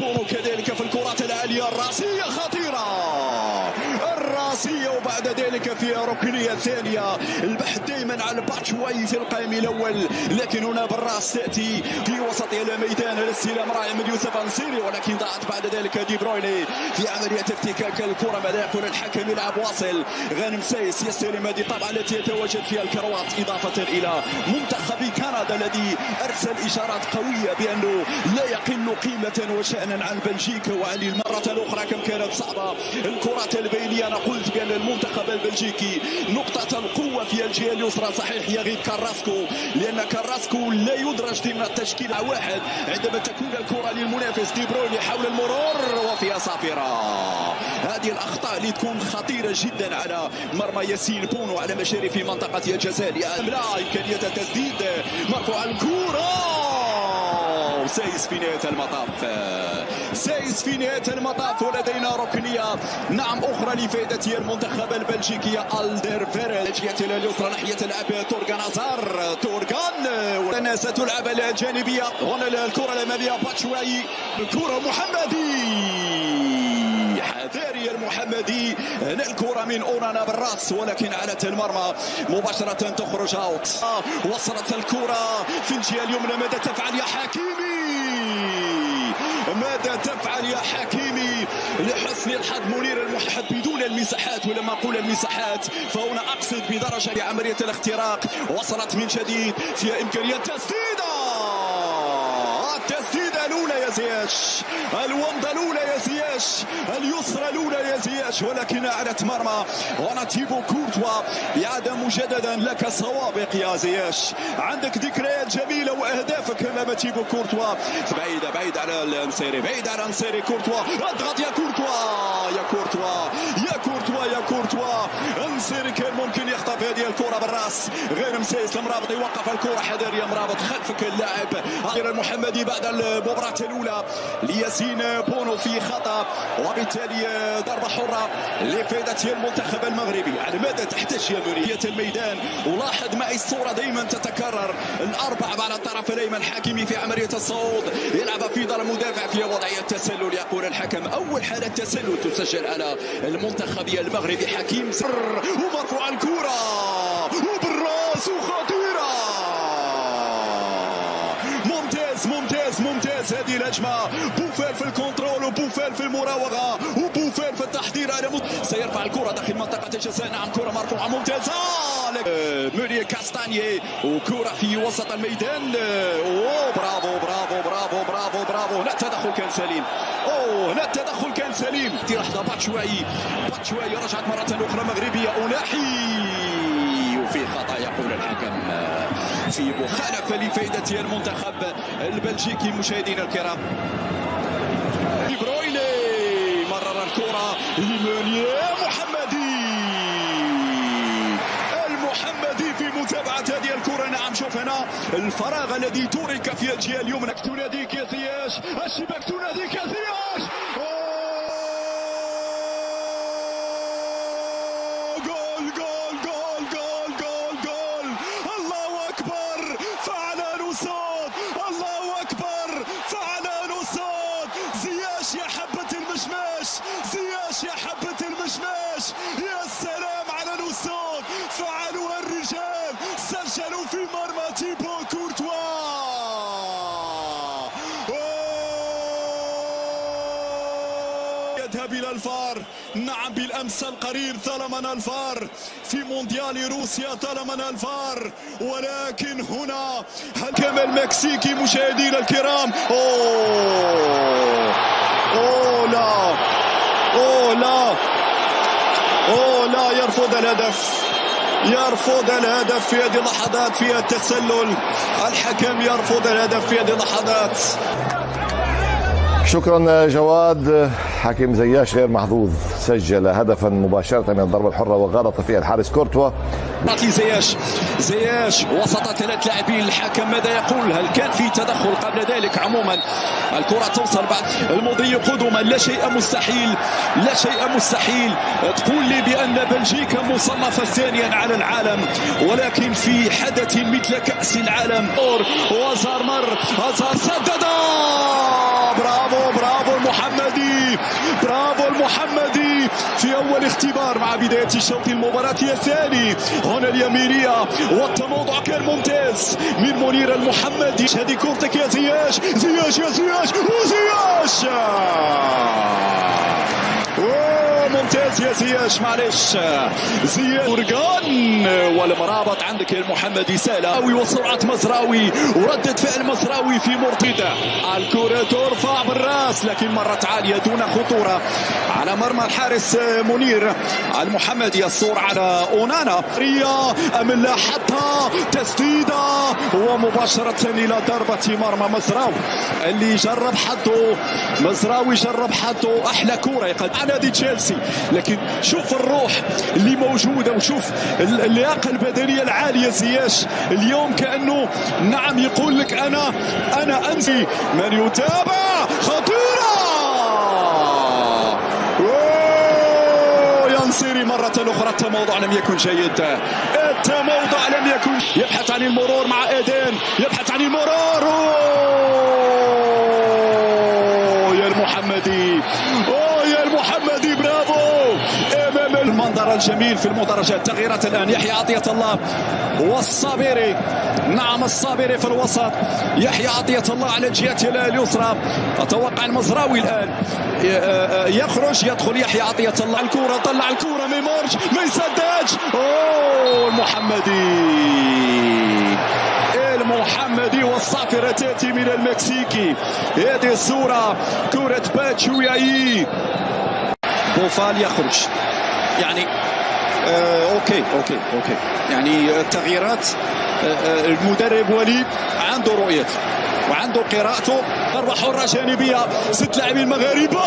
بونو كذلك في الكرات العالية الراسية خطيرة، الراسية وبعد ذلك في ركنية ثانية. البحث دائما على باتشواي في القائم الأول، لكن هنا بالراس تأتي في وسط الميدان. الاستلام رائع من يوسف أنصيري، ولكن ضاعت بعد ذلك دي برويني في عملية افتكاك الكرة. ماذا يقول الحكم؟ يلعب واصل. غانم سايس يستلم هذه طبعا التي يتواجد فيها الكروات، إضافة إلى منتخب كندا الذي أرسل إشارات قوية بأنه لا يقل قيمة وشأنا عن بلجيكا وعلي. المرة الأخرى كم كانت صعبة الكرات البينية. أنا قلت بأن المنتخب البلجيكي نقطة القوة في الجهة اليسرى، صحيح يغيب كاراسكو لأن كاراسكو لا يدرج ضمن التشكيل واحد عندما تكون الكرة للمنافس. دي بروين يحاول المرور وفيها صافرة. هذه الأخطاء اللي تكون خطيرة جدا على مرمى ياسين بونو على مشارف منطقة الجزاء. لا إمكانية تسديد مرفوع الكرة، سايس في نهاية المطاف، سايس في نهاية المطاف. ولدينا ركنية نعم أخرى لفائدة المنتخب البلجيكي. ألدر فيرل الجهة اليسرى ناحية لعب تورغان هازار. تورغان ستلعب الجانبية. هنا الكرة الأمامية باتشواي، الكرة محمدي، حذاري المحمدي. هنا الكرة من أونانا بالراس، ولكن علت المرمى مباشرة تخرج اوت. وصلت الكرة في الجهة اليمنى. ماذا تفعل يا حكيمي؟ ماذا تفعل يا حكيمي؟ لحسن الحظ منير المحب بدون المساحات، ولما أقول المساحات فهنا أقصد بدرجة عملية الاختراق. وصلت من جديد في إمكانية تسديدة، التسديدة الأولى يا زياش، الومضة الأولى يا زياش، اليسرى الأولى يا زياش، ولكن أعلت مرمى. هنا تيبو كورتوا يعاد مجددا. لك سوابق يا زياش، عندك ذكريات جميلة وأهدافك أمام تيبو كورتوا. بعيد على الانصيري، بعيد على الانصيري. كورتوا اضغط يا كورتوا، يا كورتوا، يا كورتوا، يا كورتوا. انصيري كان ممكن يخطف هذه الكرة بالراس. غير مسيس المرابط يوقف الكرة. حذر يا مرابط، خلفك اللاعب غير المحمدي بعد المباراة الأولى لياسين بونو في خطأ، وبالتالي ضربة حرة لفائدة المنتخب المغربي. على ماذا تحتاج يا منية الميدان؟ ولاحظ معي الصورة دائما تتكرر، الأربعة على الطرف الأيمن. حكيمي في عملية الصعود يلعب في ظل المدافع في وضعية تسلل. يقول الحكم أول حالة تسلل تسجل على المنتخب المغربي. حكيم سر ومرفوع الكرة وبالراس وخطيرة. ممتاز هذه الهجمة. بوفال في الكنترول، وبوفال في المراوغة، وبوفال في التحضير على سيرفع الكرة داخل منطقة الجزاء. نعم كرة مرفوعة ممتازة. موري كاستانيي وكرة في وسط الميدان. برافو برافو برافو برافو برافو. هنا التدخل كان سليم. هنا التدخل كان سليم. في لحظة باتشواي رجعت مرة أخرى مغربية. أولاحي وفي خطأ يقول الحكم في مخالفة لفائدة المنتخب البلجيكي. مشاهدينا الكرام، دي برويني مرر الكرة لمونير المحمدي في متابعة هذه الكرة. نعم شوف هنا الفراغ الذي ترك في الجهة اليمنى. تناديك يا زياش، الشباك تناديك يا زياش. يا حبة المشماش، يا سلام على نوسون. فعلوها الرجال، سجلوا في مرمى تيبو كورتوا. يذهب إلى الفار. نعم بالأمس القريب ظلمنا الفار، في مونديال روسيا ظلمنا الفار، ولكن هنا الحكم المكسيكي. مشاهدينا الكرام، لا يرفض الهدف في هذه اللحظات في التسلل. الحكم يرفض الهدف في هذه اللحظات. شكرا جواد. حكيم زياش غير محظوظ، سجل هدفا مباشرة من الضربة الحرة وغلط فيها الحارس كورتوا. زياش وسط ثلاث لاعبين. الحكم ماذا يقول؟ هل كان في تدخل قبل ذلك؟ عموما الكرة توصل بعد المضي قدما. لا شيء مستحيل تقول لي بأن بلجيكا مصنفة ثانيا على العالم، ولكن في حدث مثل كأس العالم وزار هازار سدد برافو برافو المحمدي، برافو المحمدي في اول اختبار مع بدايه الشوط المباراه الثاني. هنا اليمينيه والتموضع كان ممتاز من منير المحمدي. هذه كورتك يا زياش، زياش يا زياش وزياش ممتاز يا زياش، معلش زياش ورقان والمرابط عندك المحمدي سالاوي وسرعه مزراوي وردة فعل مزراوي في مرتدى. الكرة ترفع بالراس لكن مرت عالية دون خطورة على مرمى الحارس منير المحمدي. الصور على اونانا، ريا ام لا حطها تسديدة ومباشرة الى ضربة مرمى مزراوي اللي جرب حظه. مزراوي جرب حظه، احلى كرة يقدم على نادي تشيلسي، لكن شوف الروح اللي موجودة وشوف اللياقة البدنية العالية. زياش اليوم كأنه نعم يقول لك أنا أنسي. من يتابع خطيرة ينصري مرة أخرى. التموضع لم يكن جيد، التموضع لم يكن. يبحث عن المرور مع إيدين، يبحث عن المرور. يا المحمدي، يا المحمدي برافو. امام المنظر الجميل في المدرجات. تغييرات الان، يحيى عطية الله والصابري، نعم الصابري في الوسط، يحيى عطية الله على الجهة اليسرى. اتوقع المزراوي الان يخرج، يدخل يحيى عطية الله. الكرة طلع الكرة ما يمرش ما يسددش. المحمدي والصافرة تأتي من المكسيكي. هذه الصورة كرة باتشوياي. بوفال يخرج يعني اوكي يعني التغييرات. المدرب وليد عنده رؤيته وعنده قراءته. ضربة حرة جانبية، 6 لاعبين مغاربة.